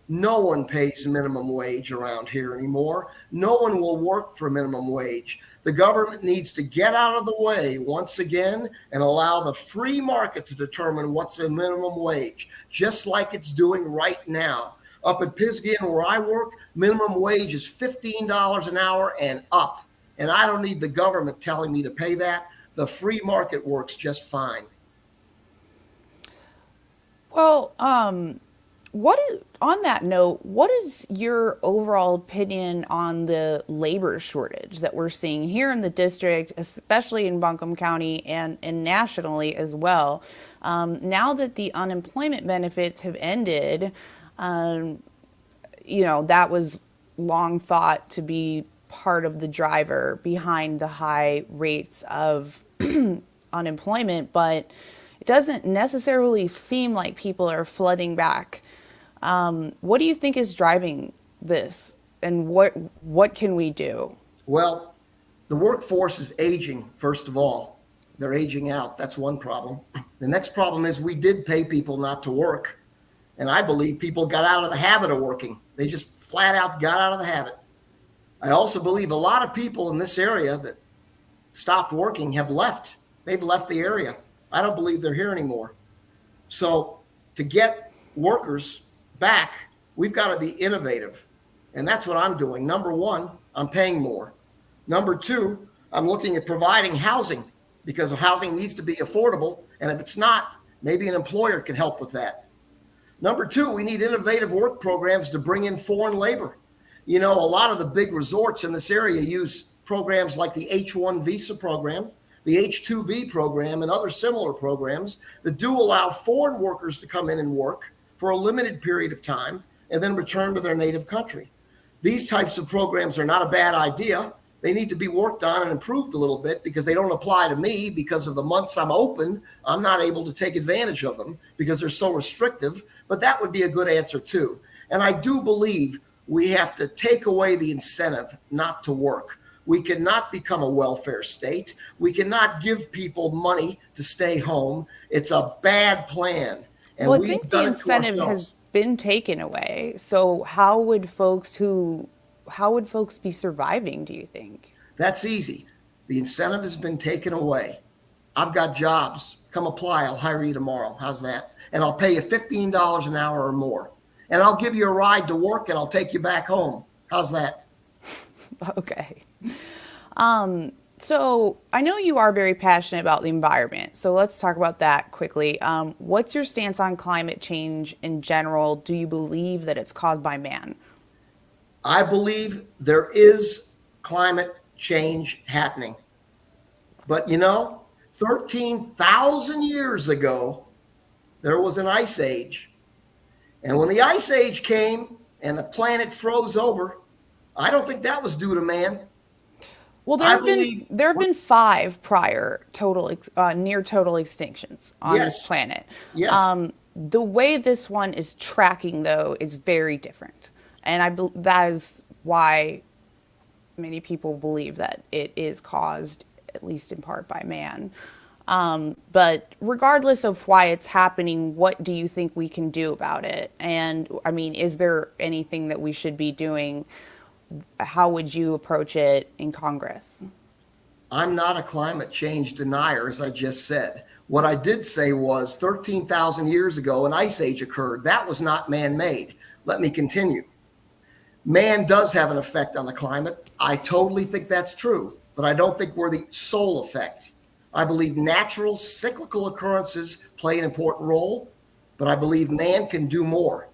No one pays minimum wage around here anymore. No one will work for minimum wage. The government needs to get out of the way once again and allow the free market to determine what's the minimum wage, just like it's doing right now. Up at Pisgah Inn, where I work, minimum wage is $15 an hour and up. And I don't need the government telling me to pay that. The free market works just fine. Well, on that note, what is your overall opinion on the labor shortage that we're seeing here in the district, especially in Buncombe County and nationally as well? Now that the unemployment benefits have ended, that was long thought to be part of the driver behind the high rates of unemployment, but it doesn't necessarily seem like people are flooding back. What do you think is driving this, and what can we do? Well, the workforce is aging, first of all. They're aging out. That's one problem. The next problem is we did pay people not to work. And I believe people got out of the habit of working. They just flat out got out of the habit. I also believe a lot of people in this area that stopped working have left. They've left the area. I don't believe they're here anymore. So to get workers back, we've got to be innovative. And that's what I'm doing. Number one, I'm paying more. Number two, I'm looking at providing housing, because housing needs to be affordable. And if it's not, maybe an employer can help with that. Number two, we need innovative work programs to bring in foreign labor. A lot of the big resorts in this area use programs like the H-1 visa program, the H-2B program, and other similar programs that do allow foreign workers to come in and work for a limited period of time and then return to their native country. These types of programs are not a bad idea. They need to be worked on and improved a little bit, because they don't apply to me. Because of the months I'm open, I'm not able to take advantage of them because they're so restrictive. But that would be a good answer too. And I do believe we have to take away the incentive not to work. We cannot become a welfare state. We cannot give people money to stay home. It's a bad plan. And Well, I think the incentive has been taken away. So how would folks be surviving, do you think? That's easy. The incentive has been taken away. I've got jobs. Come apply. I'll hire you tomorrow. How's that? And I'll pay you $15 an hour or more. And I'll give you a ride to work, and I'll take you back home. How's that? Okay. So I know you are very passionate about the environment. So let's talk about that quickly. What's your stance on climate change in general? Do you believe that it's caused by man? I believe there is climate change happening. But 13,000 years ago, there was an ice age. And when the ice age came and the planet froze over, I don't think that was due to man. Well, I believe, there have been five prior near total extinctions on this yes, planet. yes, The way this one is tracking, though, is very different, and that is why many people believe that it is caused, at least in part, by man. But regardless of why it's happening, what do you think we can do about it? And I mean, is there anything that we should be doing? How would you approach it in Congress? I'm not a climate change denier, as I just said. What I did say was 13,000 years ago, an ice age occurred. That was not man made. Let me continue. Man does have an effect on the climate. I totally think that's true, but I don't think we're the sole effect. I believe natural cyclical occurrences play an important role, but I believe man can do more.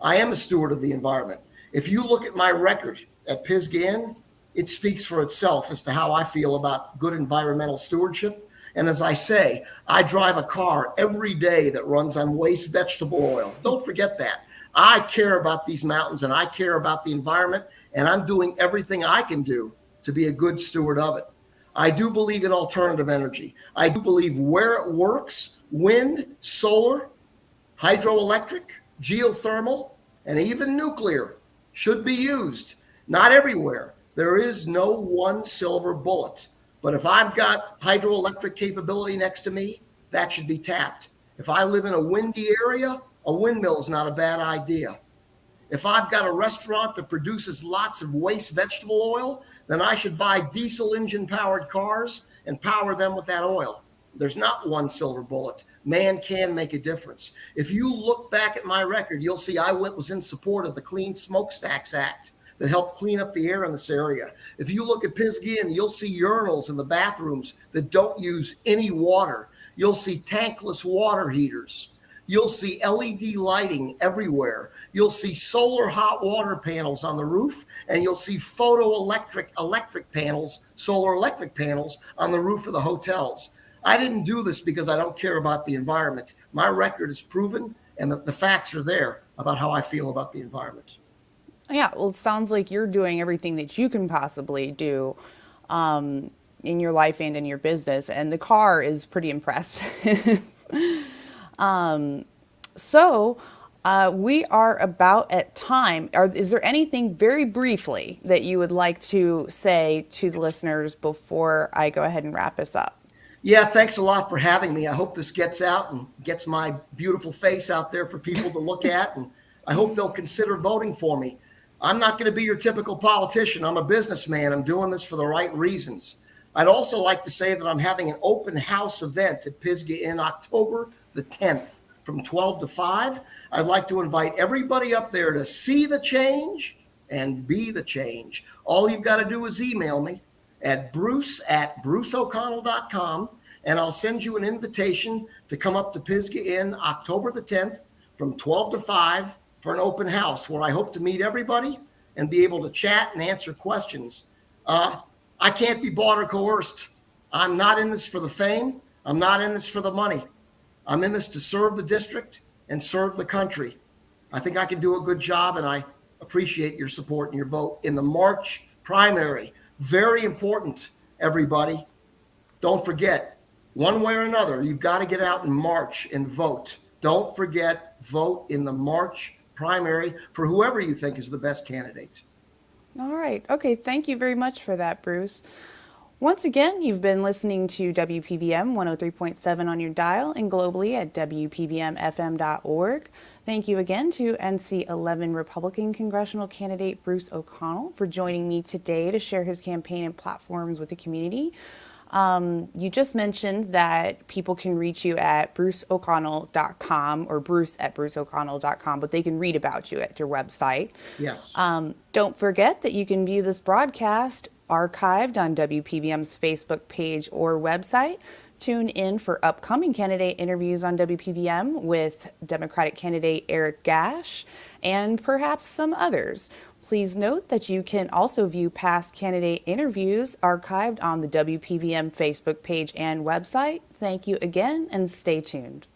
I am a steward of the environment. If you look at my record at Pisgah Inn, it speaks for itself as to how I feel about good environmental stewardship. And as I say, I drive a car every day that runs on waste vegetable oil. Don't forget that. I care about these mountains and I care about the environment, and I'm doing everything I can do to be a good steward of it. I do believe in alternative energy. I do believe where it works, wind, solar, hydroelectric, geothermal, and even nuclear should be used. Not everywhere. There is no one silver bullet. But if I've got hydroelectric capability next to me, that should be tapped. If I live in a windy area, a windmill is not a bad idea. If I've got a restaurant that produces lots of waste vegetable oil, then I should buy diesel engine powered cars and power them with that oil. There's not one silver bullet. Man can make a difference. If you look back at my record, you'll see I was in support of the Clean Smokestacks Act that helped clean up the air in this area. If you look at Pisgah Inn, you'll see urinals in the bathrooms that don't use any water. You'll see tankless water heaters. You'll see LED lighting everywhere. You'll see solar hot water panels on the roof, and you'll see electric panels, solar electric panels on the roof of the hotels. I didn't do this because I don't care about the environment. My record is proven, and the facts are there about how I feel about the environment. Yeah, well, it sounds like you're doing everything that you can possibly do in your life and in your business, and the car is pretty impressive. So we are about at time. Is there anything very briefly that you would like to say to the listeners before I go ahead and wrap us up? Yeah, thanks a lot for having me. I hope this gets out and gets my beautiful face out there for people to look at, and I hope they'll consider voting for me. I'm not going to be your typical politician. I'm a businessman. I'm doing this for the right reasons. I'd also like to say that I'm having an open house event at Pisgah in October the 10th from 12 to 5. I'd like to invite everybody up there to see the change and be the change. All you've got to do is email me at bruce@bruceoconnell.com, and I'll send you an invitation to come up to Pisgah Inn October the 10th from 12 to 5 for an open house where I hope to meet everybody and be able to chat and answer questions. I can't be bought or coerced. I'm not in this for the fame. I'm not in this for the money. I'm in this to serve the district and serve the country. I think I can do a good job, and I appreciate your support and your vote in the March primary. Very important, everybody. Don't forget, one way or another, you've got to get out and march and vote. Don't forget, vote in the March primary for whoever you think is the best candidate. All right. Okay. Thank you very much for that, Bruce. Once again, you've been listening to WPVM 103.7 on your dial and globally at WPVMFM.org. Thank you again to NC11 Republican congressional candidate Bruce O'Connell for joining me today to share his campaign and platforms with the community. You just mentioned that people can reach you at bruceoconnell.com or bruce@bruceoconnell.com, but they can read about you at your website. Yes. Don't forget that you can view this broadcast archived on WPVM's Facebook page or website. Tune in for upcoming candidate interviews on WPVM with Democratic candidate Eric Gash and perhaps some others. Please note that you can also view past candidate interviews archived on the WPVM Facebook page and website. Thank you again and stay tuned.